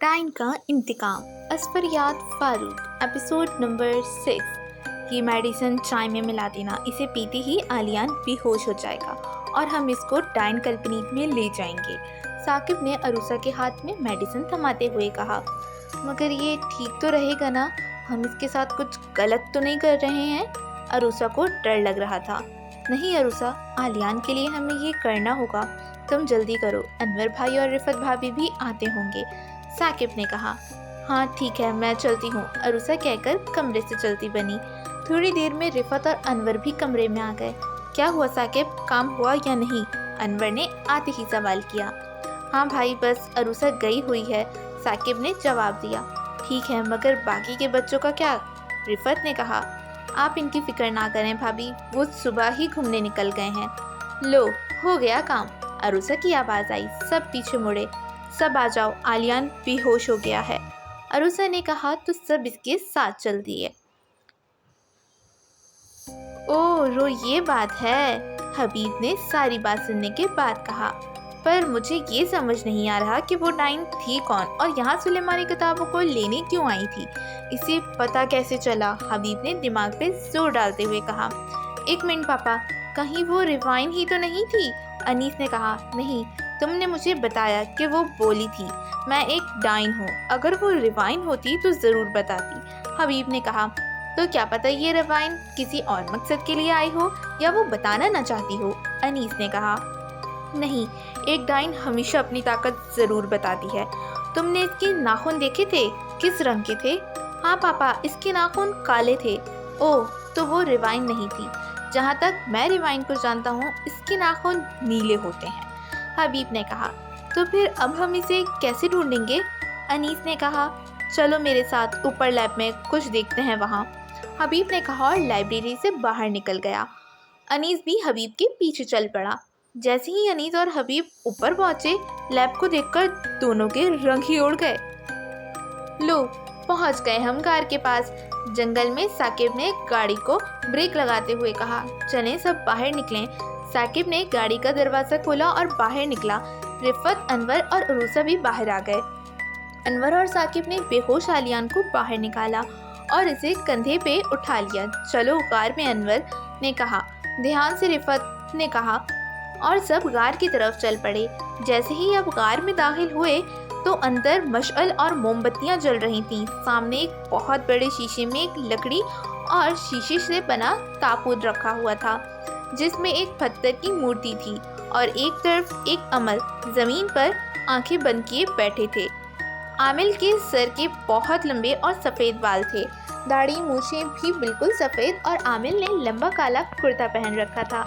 Dine का इंतकाम, असफरियात Farooq, episode number 6। ये medicine चाय में मिला देना, इसे पीते ही आलियान बेहोश हो जाएगा और हम इसको डाइन कंपनी में ले जाएंगे। साकिब ने अरूसा के हाथ में मेडिसिन थमाते हुए कहा, मगर ये ठीक तो रहेगा ना? हम इसके साथ कुछ गलत तो नहीं कर रहे हैं? अरूसा को डर लग रहा था। नहीं अरूसा, आलियान के लिए हमें ये करना होगा। तुम जल्दी करो, अनवर भाई और रिफत भाभी भी आते होंगे। साकिब ने कहा। हाँ ठीक है, मैं चलती हूँ, अरूसा कहकर कमरे से चलती बनी। थोड़ी देर में रिफत और अनवर भी कमरे में आ गए। क्या हुआ साकिब, काम हुआ या नहीं? अनवर ने आते ही सवाल किया। हाँ भाई, बस अरूसा गई हुई है, साकिब ने जवाब दिया। ठीक है, मगर बाकी के बच्चों का क्या? रिफत ने कहा। आप इनकी फिक्र ना करें भाभी, वो सुबह ही घूमने निकल गए हैं। लो, हो गया काम, अरूसा की आवाज़ आई। सब पीछे मुड़े। सब आ जाओ, आलियान बेहोश हो गया है, अरूसा ने कहा तो सब इसके साथ चल दिए। ओह रो, ये बात है, हबीब ने सारी बात सुनने के बाद कहा। पर मुझे ये समझ नहीं आ रहा कि वो डाइन थी कौन और यहाँ सुलेमानी किताबों को लेने क्यों आई थी? इसे पता कैसे चला? हबीब ने दिमाग पे जोर डालते हुए कहा। एक मिनट पापा, कहीं वो रिवाइन ही तो नहीं थी? अनीस ने कहा। नहीं, तुमने मुझे बताया कि वो बोली थी मैं एक डाइन हूँ। अगर वो रिवाइन होती तो ज़रूर बताती, हबीब ने कहा। तो क्या पता ये रिवाइन किसी और मकसद के लिए आई हो या वो बताना न चाहती हो, अनीस ने कहा। नहीं, एक डाइन हमेशा अपनी ताकत ज़रूर बताती है। तुमने इसके नाखून देखे थे? किस रंग के थे? हाँ पापा, इसके नाखून काले थे। ओह, तो वो रिवाइन नहीं थी। जहाँ तक मैं रिवाइन को जानता हूँ, इसके नाखून नीले होते हैं, हबीब ने कहा। तो फिर अब हम इसे कैसे ढूंढेंगे? अनीस ने कहा। चलो मेरे साथ, ऊपर लैब में कुछ देखते हैं वहाँ, हबीब ने कहा और लाइब्रेरी से बाहर निकल गया। अनीस भी हबीब के पीछे चल पड़ा। जैसे ही अनीस और हबीब ऊपर पहुँचे, लैब को देखकर दोनों के रंग ही उड़ गए। लो, पहुँच गए हम कार के पास। जंगल में साकिब ने गाड़ी को ब्रेक लगाते हुए कहा। चलें, सब बाहर निकलें। साकिब ने गाड़ी का दरवाज़ा खोला और बाहर निकला। रिफत, अनवर और अरूसा भी बाहर आ गए। अनवर और साकिब ने बेहोश आलियान को बाहर निकाला और इसे कंधे पे उठा लिया। चलो कार में, अनवर ने कहा। ध्यान से, रिफत ने कहा, और सब गार की तरफ चल पड़े। जैसे ही अब गार में दाखिल हुए तो अंदर मशअल और मोमबत्तियां जल रही थीं। सामने एक बहुत बड़े शीशे में एक लकड़ी और शीशे से बना ताबूत रखा हुआ था, जिसमें एक पत्थर की मूर्ति थी और एक तरफ एक अमल जमीन पर आंखें बंद किए बैठे थे। आमिल के सर के बहुत लंबे और सफ़ेद बाल थे, दाढ़ी मूछें भी बिल्कुल सफ़ेद, और आमिल ने लंबा काला कुर्ता पहन रखा था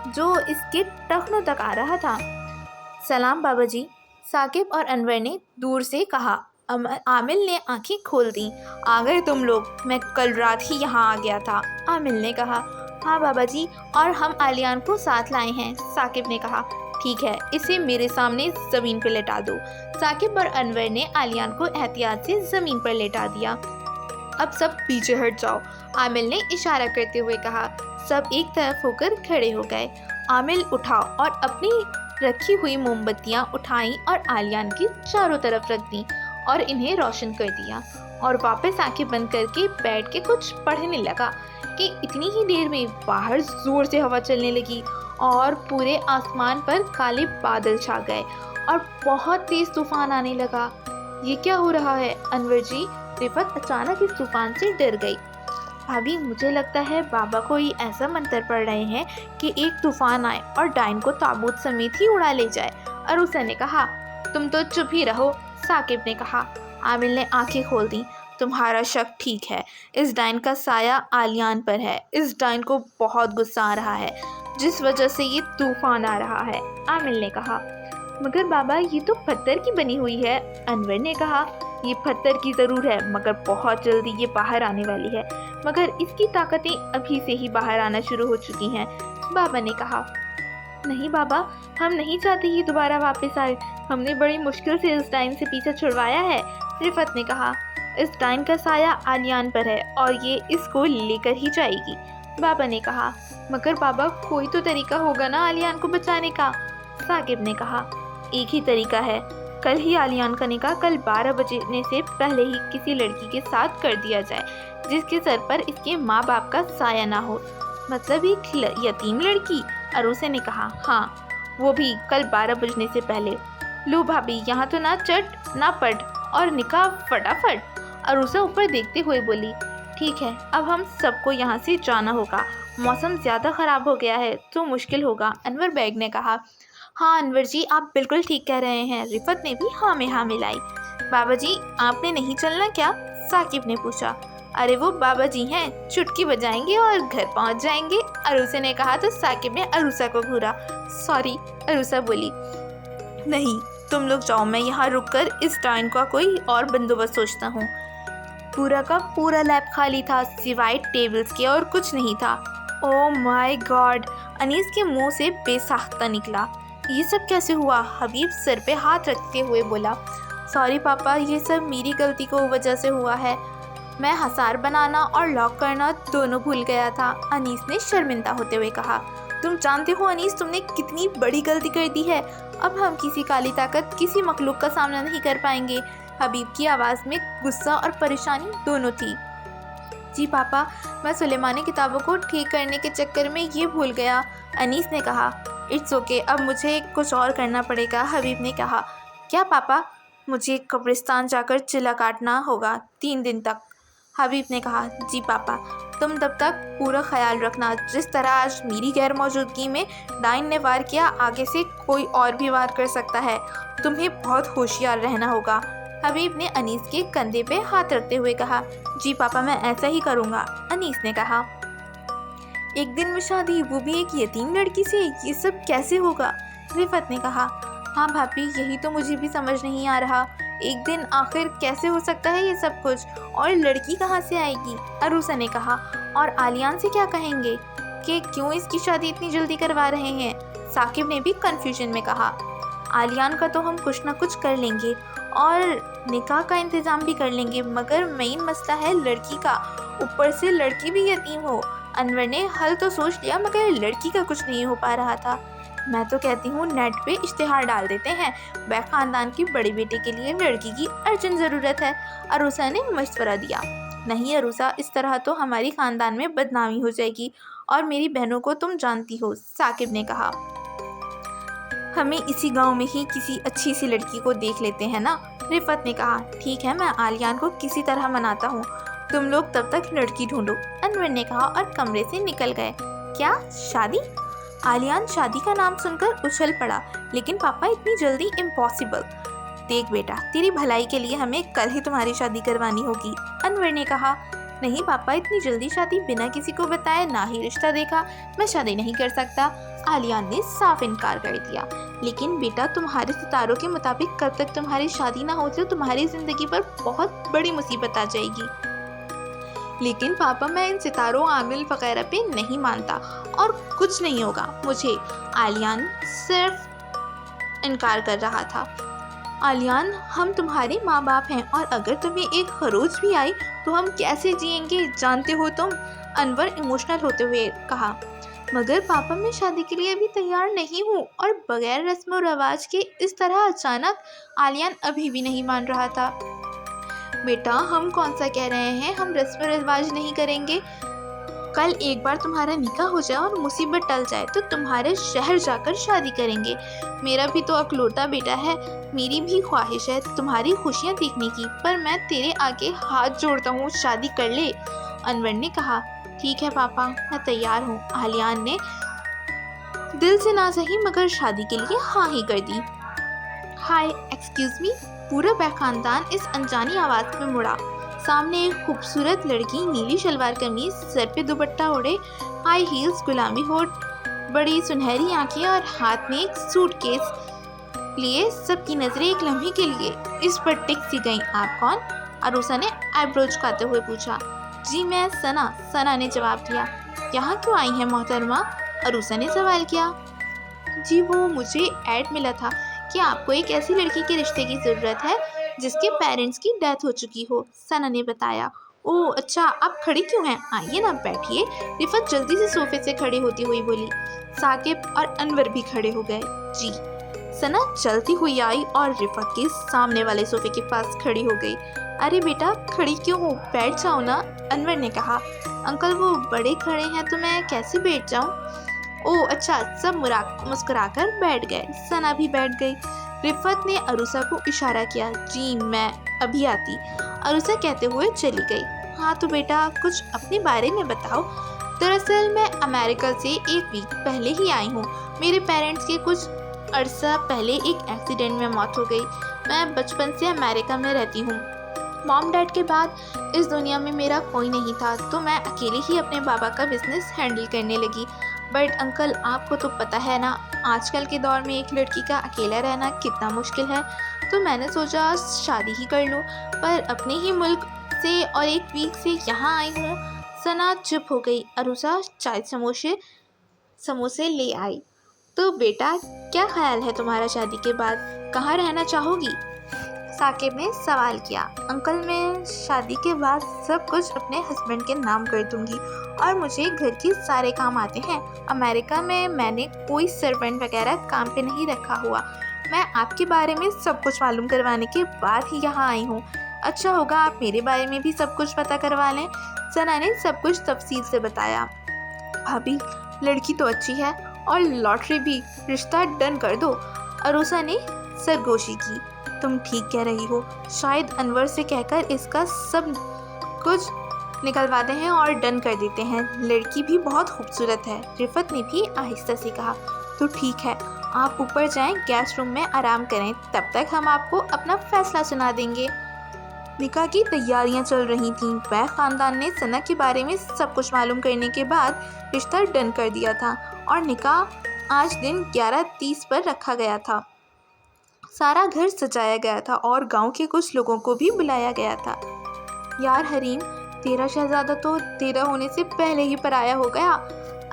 जो इसके टखनों तक आ रहा था। सलाम बाबा जी, साकिब और अनवर ने दूर से कहा। आमिल ने आंखें खोल दी। आ गए तुम लोग? मैं कल रात ही यहाँ आ गया था, आमिल ने कहा। हाँ बाबा जी, और हम आलियान को साथ लाए हैं, साकिब ने कहा। ठीक है, इसे मेरे सामने ज़मीन पर लेटा दो। साकिब और अनवर ने आलियान को एहतियात से ज़मीन पर लेटा दिया। अब सब पीछे हट जाओ, आमिल ने इशारा करते हुए कहा। सब एक तरफ होकर खड़े हो गए। आमिल उठा और अपनी रखी हुई मोमबत्तियां उठाईं और आलियान की चारों तरफ रख दी और इन्हें रोशन कर दिया, और वापस आंखें बंद करके बैठ के कुछ पढ़ने लगा कि इतनी ही देर में बाहर जोर से हवा चलने लगी और पूरे आसमान पर काले बादल छा गए और बहुत तेज तूफान आने लगा। ये क्या हो रहा है अनवर जी? रिफत अचानक इस तूफान से डर गई। भाभी, मुझे लगता है बाबा कोई ऐसा मंत्र पढ़ रहे हैं कि एक तूफान आए और डाइन को ताबूत समेत ही उड़ा ले जाए, अरूसा ने कहा। तुम तो चुप ही रहो, साकिब ने कहा। आमिल ने आंखें खोल दी। तुम्हारा शक ठीक है, इस डाइन का साया आलियान पर है। इस डाइन को बहुत गुस्सा आ रहा है, जिस वजह से ये तूफान आ रहा है, आमिल ने कहा। मगर बाबा, ये तो पत्थर की बनी हुई है, अनवर ने कहा। ये पत्थर की ज़रूर है, मगर बहुत जल्दी ये बाहर आने वाली है। मगर इसकी ताकतें अभी से ही बाहर आना शुरू हो चुकी हैं, बाबा ने कहा। नहीं बाबा, हम नहीं चाहते ये दोबारा वापस आए। हमने बड़ी मुश्किल से इस डाइन से पीछा छुड़वाया है, रिफत ने कहा। इस डाइन का साया आलियान पर है और ये इसको लेकर ही जाएगी, बाबा ने कहा। मगर बाबा, कोई तो तरीका होगा ना आलियान को बचाने का, साकिब ने कहा। एक ही तरीका है, कल ही आलियान का निकाह कल 12 बजने से पहले ही किसी लड़की के साथ कर दिया जाए जिसके सर पर इसके माँ बाप का साया ना हो। मतलब एक यतीम लड़की? अरूसा ने कहा। हाँ, वो भी कल 12 बजने से पहले। लो भाभी, यहाँ तो ना चट ना पट और निकाह फटाफट। अरूसा ऊपर देखते हुए बोली। ठीक है, अब हम सबको यहाँ से जाना होगा। मौसम ज़्यादा ख़राब हो गया है तो मुश्किल होगा, अनवर बेग ने कहा। हाँ अनवर जी, आप बिल्कुल ठीक कह रहे हैं, रिफत ने भी हाँ में हाँ मिलाई। बाबा जी, आपने नहीं चलना क्या? साकिब ने पूछा। अरे वो बाबा जी हैं, चुटकी बजाएंगे और घर पहुंच जाएंगे, अरूसा ने कहा तो साकिब ने अरूसा को घूरा। सॉरी, अरूसा बोली। नहीं, तुम लोग जाओ, मैं यहाँ रुककर इस डाइन का कोई और बंदोबस्त सोचता हूँ। पूरा का पूरा लैब खाली था सिवाय टेबल्स के और कुछ नहीं था। ओह माय गॉड, अनीस के मुंह से बेसाख्ता निकला। ये सब कैसे हुआ? हबीब सर पे हाथ रखते हुए बोला। सॉरी पापा, ये सब मेरी गलती की वजह से हुआ है। मैं हसार बनाना और लॉक करना दोनों भूल गया था, अनीस ने शर्मिंदा होते हुए कहा। तुम जानते हो अनीस, तुमने कितनी बड़ी गलती कर दी है। अब हम किसी काली ताकत, किसी मखलूक का सामना नहीं कर पाएंगे। हबीब की आवाज़ में गुस्सा और परेशानी दोनों थी। जी पापा, मैं सुलेमानी किताबों को ठीक करने के चक्कर में ये भूल गया, अनीस ने कहा। इट्स ओके, अब मुझे कुछ और करना पड़ेगा, हबीब ने कहा। क्या पापा? मुझे कब्रिस्तान जाकर चिल्ला काटना होगा 3 दिन तक, हबीब ने कहा। जी पापा, तुम तब तक पूरा ख्याल रखना। जिस तरह आज मेरी गैर मौजूदगी में डाइन ने वार किया, आगे से कोई और भी वार कर सकता है। तुम्हें बहुत होशियार रहना होगा, हबीब ने अनीस के कंधे पे हाथ रखते हुए कहा। जी पापा, मैं ऐसा ही करूँगा, अनीस ने कहा। एक दिन में शादी, वो भी एक यतीम लड़की से, ये सब कैसे होगा? रिफत ने कहा। हाँ भाभी, यही तो मुझे भी समझ नहीं आ रहा। एक दिन आखिर कैसे हो सकता है ये सब कुछ, और लड़की कहाँ से आएगी? अरूसा ने कहा। और आलियान से क्या कहेंगे कि क्यों इसकी शादी इतनी जल्दी करवा रहे हैं? साकिब ने भी कन्फ्यूजन में कहा। आलियान का तो हम कुछ ना कुछ कर लेंगे और निकाह का इंतज़ाम भी कर लेंगे, मगर मेन मसला है लड़की का। ऊपर से लड़की भी यतीम हो। अनवर ने हल तो सोच लिया, मगर लड़की का कुछ नहीं हो पा रहा था। मैं तो कहती हूँ नेट पे इश्तिहार डाल देते हैं, बैग खानदान की बड़ी बेटे के लिए लड़की की अर्जेंट ज़रूरत है, अरूसा ने मशवरा दिया। नहीं अरूसा, इस तरह तो हमारी ख़ानदान में बदनामी हो जाएगी, और मेरी बहनों को तुम जानती हो, साकिब ने कहा। हमें इसी गांव में ही किसी अच्छी सी लड़की को देख लेते हैं ना, रिफत ने कहा। ठीक है, मैं आलियान को किसी तरह मनाता हूँ, तुम लोग तब तक लड़की ढूंढो, अनवर ने कहा और कमरे से निकल गए। क्या शादी? आलियान शादी का नाम सुनकर उछल पड़ा। लेकिन पापा, इतनी जल्दी इम्पॉसिबल। देख बेटा, तेरी भलाई के लिए हमें कल ही तुम्हारी शादी करवानी होगी, अनवर ने कहा। नहीं पापा, इतनी जल्दी शादी बिना किसी को बताए, ना ही रिश्ता देखा, मैं शादी नहीं कर सकता, आलियान ने साफ इनकार कर दिया। लेकिन बेटा, तुम्हारे सितारों के मुताबिक कब तक तुम्हारी शादी ना हो तो तुम्हारी ज़िंदगी पर बहुत बड़ी मुसीबत आ जाएगी। लेकिन पापा, मैं इन सितारों, आमिल वगैरह पे नहीं मानता, और कुछ नहीं होगा मुझे, आलियान सिर्फ इनकार कर रहा था। आलियान, हम तुम्हारे माँ बाप हैं, और अगर तुम्हें एक खरोच भी आई तो हम कैसे जिएंगे, जानते हो तुम, अनवर इमोशनल होते हुए कहा। मगर पापा, मैं शादी के लिए अभी तैयार नहीं हूँ, और बगैर रस्म और रवाज के इस तरह अचानक, आलियान अभी भी नहीं मान रहा था। बेटा, हम कौन सा कह रहे हैं हम रस्म रिवाज नहीं करेंगे। कल एक बार तुम्हारा निकाह हो जाए और मुसीबत टल जाए तो तुम्हारे शहर जाकर शादी करेंगे। मेरा भी तो अकलौता बेटा है, मेरी भी ख्वाहिश है तुम्हारी खुशियाँ देखने की, पर मैं तेरे आगे हाथ जोड़ता हूँ, शादी कर ले, अनवर ने कहा। ठीक है पापा, मैं तैयार हूँ, आलियान ने दिल से ना सही मगर शादी के लिए हाँ ही कर दी। हाय, एक्सक्यूज मी, पूरा बैग खानदान इस अनजानी आवाज़ में मुड़ा। सामने एक खूबसूरत लड़की, नीली शलवार कमीज, सर पे दुपट्टा ओढ़े, हाई हील्स, गुलाबी होठ, बड़ी सुनहरी आंखें और हाथ में एक सूटकेस लिए सबकी नजरें एक लम्हे के लिए इस पर टिक सी गईं। आप कौन? अरूसा ने आईब्रो झुकाते हुए पूछा। जी मैं सना, सना ने जवाब दिया। यहाँ क्यों आई हैं मोहतरमा? अरूसा ने सवाल किया। जी वो मुझे ऐड मिला था कि आपको एक ऐसी लड़की के रिश्ते की ज़रूरत है जिसके पेरेंट्स की डेथ हो चुकी हो, सना ने बताया। ओह अच्छा, आप खड़ी क्यों हैं? आइए ना, बैठिए, रिफत जल्दी से सोफे से खड़ी होती हुई बोली। साकिब और अनवर भी खड़े हो गए। जी, सना चलती हुई आई और रिफत के सामने वाले सोफे के पास खड़ी हो गई। अरे बेटा, खड़ी क्यों हो, बैठ जाओ ना, अनवर ने कहा। अंकल वो बड़े खड़े हैं तो मैं कैसे बैठ जाऊं? ओह अच्छा, सब मुस्कुराकर बैठ गए। सना भी बैठ गई। रिफत ने अरुसा को इशारा किया। जी मैं अभी आती, अरुसा कहते हुए चली गई। हाँ तो बेटा कुछ अपने बारे में बताओ। दरअसल मैं अमेरिका से 1 वीक पहले ही आई हूँ। मेरे पेरेंट्स की कुछ अरसा पहले एक एक्सीडेंट में मौत हो गई। मैं बचपन से अमेरिका में रहती हूँ। मॉम डैड के बाद इस दुनिया में मेरा कोई नहीं था, तो मैं अकेले ही अपने बाबा का बिजनेस हैंडल करने लगी। बट अंकल आपको तो पता है ना, आजकल के दौर में एक लड़की का अकेला रहना कितना मुश्किल है, तो मैंने सोचा शादी ही कर लूँ। पर अपने ही मुल्क से और 1 वीक से यहाँ आई हूँ। सना चुप हो गई। अरुसा चाय समोसे ले आई। तो बेटा क्या ख्याल है तुम्हारा शादी के बाद, कहाँ रहना चाहोगी? साकिब ने सवाल किया। अंकल मैं शादी के बाद सब कुछ अपने हस्बैंड के नाम कर दूंगी और मुझे घर के सारे काम आते हैं। अमेरिका में मैंने कोई सर्वेंट वगैरह काम पे नहीं रखा हुआ। मैं आपके बारे में सब कुछ मालूम करवाने के बाद ही यहाँ आई हूँ। अच्छा होगा आप मेरे बारे में भी सब कुछ पता करवा लें। सना ने सब कुछ तफसील से बताया। भाभी लड़की तो अच्छी है और लॉटरी भी, रिश्ता डन कर दो। अरुसा ने सरगोशी की। तुम ठीक कह रही हो, शायद अनवर से कहकर इसका सब कुछ निकलवाते हैं और डन कर देते हैं। लड़की भी बहुत खूबसूरत है। रिफत ने भी आहिस्ता से कहा। तो ठीक है, आप ऊपर जाएं, गेस्ट रूम में आराम करें, तब तक हम आपको अपना फैसला सुना देंगे। निकाह की तैयारियां चल रही थीं। वह खानदान ने सना के बारे में सब कुछ मालूम करने के बाद रिश्ता डन कर दिया था और निकाह आज दिन 11:30 पर रखा गया था। सारा घर सजाया गया था और गांव के कुछ लोगों को भी बुलाया गया था। यार हरीम, तेरा शहजादा तो तेरा होने से पहले ही पराया हो गया,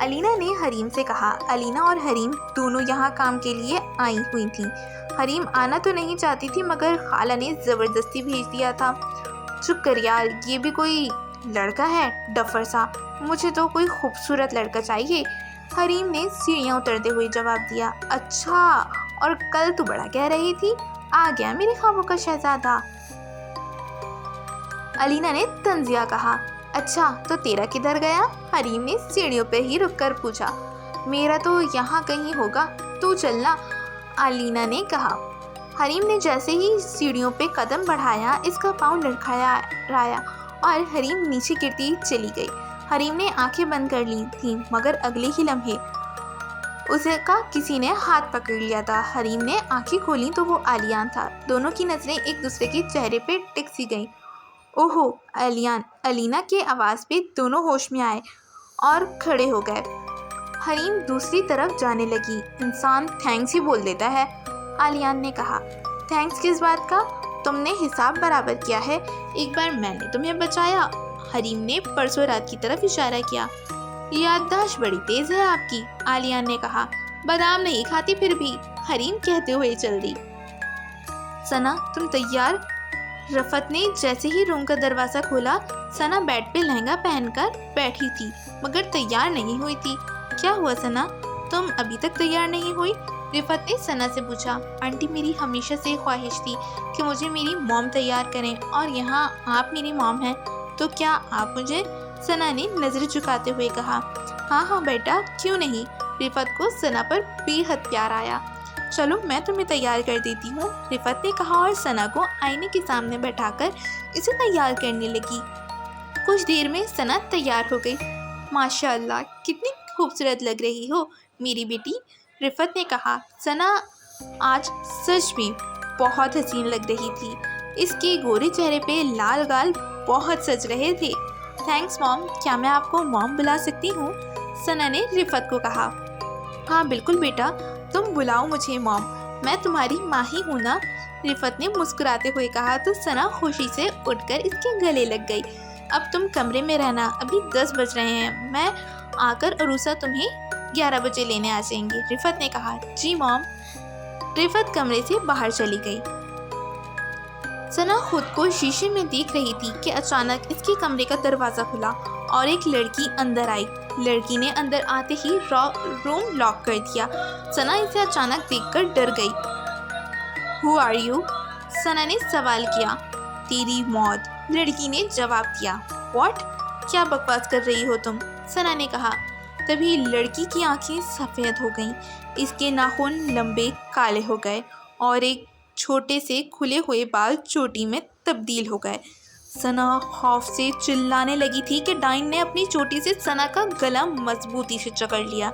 अलीना ने हरीम से कहा। अलीना और हरीम दोनों यहाँ काम के लिए आई हुई थीं। हरीम आना तो नहीं चाहती थी मगर खाला ने ज़बरदस्ती भेज दिया था। चुप कर यार, ये भी कोई लड़का है डफर सा, मुझे तो कोई खूबसूरत लड़का चाहिए। हरीम ने सीढ़ियाँ उतरते हुए जवाब दिया। अच्छा, और कल तू बड़ा कह रही थी, आ गया मेरे ख्वाबों का शहजादा, अलीना ने तंजिया कहा। अच्छा तो तेरा किधर गया? हरीम ने सीढ़ियों पर ही रुककर पूछा। मेरा तो यहाँ कहीं होगा, तू चलना, अलीना ने कहा। हरीम ने जैसे ही सीढ़ियों पे कदम बढ़ाया, इसका पाँव लड़खड़ाया और हरीम नीचे गिरती चली गई। हरीम ने आंखें बंद कर ली थीं मगर अगले ही लम्हे उसका किसी ने हाथ पकड़ लिया था। हरीम ने आंखें खोली तो वो आलियान था। दोनों की नज़रें एक दूसरे के चेहरे पे टिक सी गईं। ओहो आलियान, अलीना के आवाज़ पे दोनों होश में आए और खड़े हो गए। हरीम दूसरी तरफ जाने लगी। इंसान थैंक्स ही बोल देता है, आलियान ने कहा। थैंक्स किस बात का? तुमने हिसाब बराबर किया है। एक बार मैंने तुम्हें बचाया। हरीम ने परसों रात की तरफ इशारा किया। याददाश्त बड़ी तेज है आपकी, आलियान ने कहा। बादाम नहीं खाती फिर भी, हरीम कहते हुए चल दी। सना तुम तैयार? रफत ने जैसे ही रूम का दरवाज़ा खोला, सना बेड पे लहंगा पहनकर बैठी थी मगर तैयार नहीं हुई थी। क्या हुआ सना, तुम अभी तक तैयार नहीं हुई? रिफत ने सना से पूछा। आंटी मेरी हमेशा से ख्वाहिश थी कि मुझे मेरी मॉम तैयार करें और यहाँ आप मेरी मॉम हैं, तो क्या आप मुझे? सना ने नज़र झुकाते हुए कहा। हाँ हाँ बेटा, क्यों नहीं। रिफत को सना पर बेहद प्यार आया। चलो मैं तुम्हें तैयार कर देती हूँ, रिफत ने कहा और सना को आईने के सामने बैठाकर इसे तैयार करने लगी। कुछ देर में सना तैयार हो गई। माशाअल्लाह कितनी खूबसूरत लग रही हो मेरी बेटी, रिफत ने कहा। सना आज सच में बहुत हसीन लग रही थी। इसके गोरे चेहरे पे लाल गाल बहुत सज रहे थे। थैंक्स मॉम, क्या मैं आपको मॉम बुला सकती हूँ? सना ने रिफत को कहा। हाँ बिल्कुल बेटा, तुम बुलाओ मुझे मॉम, मैं तुम्हारी माँ ही हूँ ना, रिफत ने मुस्कुराते हुए कहा। तो सना खुशी से उठकर इसके गले लग गई। अब तुम कमरे में रहना, अभी 10 बज रहे हैं, मैं आकर अरूसा तुम्हें 11 बजे लेने आ जाएंगी, रिफत ने कहा। जी मॉम। रिफत कमरे से बाहर चली गई। सना खुद को शीशे में देख रही थी कि अचानक इसके कमरे का दरवाज़ा खुला और एक लड़की अंदर आई। लड़की ने अंदर आते ही रूम लॉक कर दिया। सना इसे अचानक देखकर डर गई। Who are you? सना ने सवाल किया। तेरी मौत, लड़की ने जवाब दिया। व्हाट? क्या बकवास कर रही हो तुम? सना ने कहा। तभी लड़की की आंखें सफ़ेद हो गईं, इसके नाखून लंबे काले हो गए और एक छोटे से खुले हुए बाल चोटी में तब्दील हो गए। सना खौफ से चिल्लाने लगी थी कि डाइन ने अपनी चोटी से सना का गला मजबूती से जकड़ लिया।